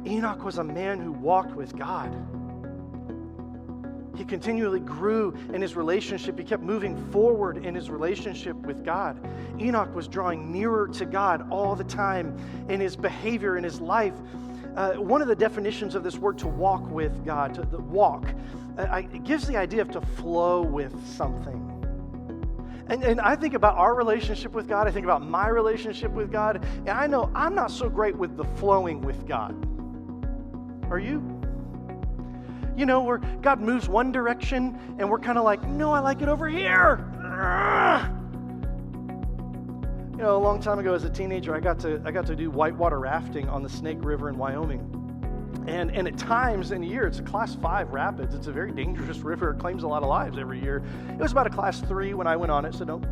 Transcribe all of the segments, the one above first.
Enoch was a man who walked with God. He continually grew in his relationship. He kept moving forward in his relationship with God. Enoch was drawing nearer to God all the time in his behavior, in his life. One of the definitions of this word to walk with God, to walk, it gives the idea of to flow with something. And I think about our relationship with God. I think about my relationship with God. And I know I'm not so great with the flowing with God. Are you? You know, where God moves one direction and we're kind of like, no, I like it over here. You know, a long time ago as a teenager, I got to do whitewater rafting on the Snake River in Wyoming. And at times in a year, it's a class 5 rapids. It's a very dangerous river. It claims a lot of lives every year. It was about a class 3 when I went on it, so don't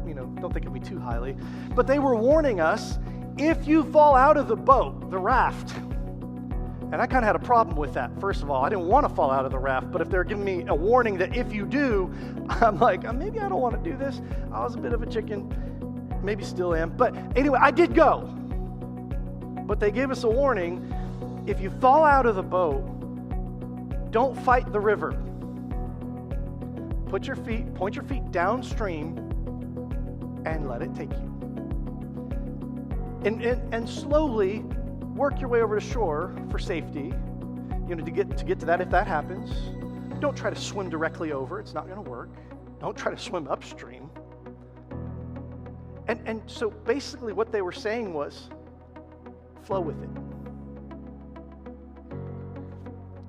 think of me too highly. But they were warning us, if you fall out of the boat, the raft. And I kind of had a problem with that. First of all, I didn't want to fall out of the raft, but if they're giving me a warning that if you do, I'm like, maybe I don't want to do this. I was a bit of a chicken, maybe still am. But anyway, I did go. But they gave us a warning, if you fall out of the boat, don't fight the river. Point your feet downstream and let it take you. And slowly work your way over to shore for safety, to get to that if that happens. Don't try to swim directly over. It's not going to work. Don't try to swim upstream. And so basically what they were saying was, flow with it.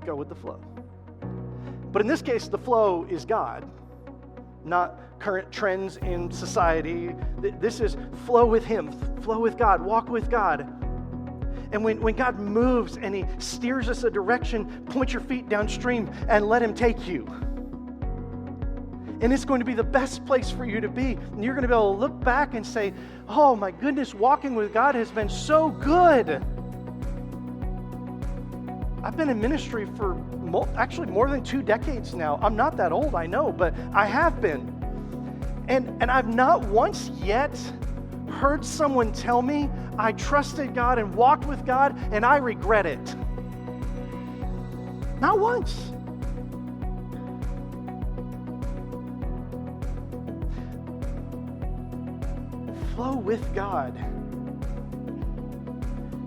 Go with the flow. But in this case, the flow is God, not current trends in society. This is flow with Him, flow with God, walk with God. And when God moves and He steers us a direction, point your feet downstream and let Him take you. And it's going to be the best place for you to be. And you're going to be able to look back and say, oh my goodness, walking with God has been so good. I've been in ministry for actually more than 2 decades now. I'm not that old, I know, but I have been. And I've not once yet heard someone tell me I trusted God and walked with God and I regret it. Not once. Flow with God.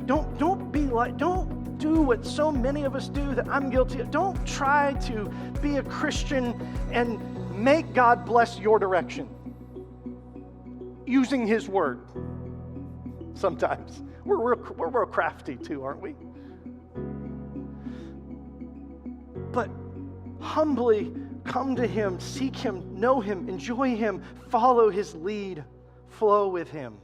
Don't do what so many of us do that I'm guilty of. Don't try to be a Christian and make God bless your direction using His word. Sometimes we're real crafty too, aren't we? But humbly come to Him, seek Him, know Him, enjoy Him, follow His lead, flow with Him.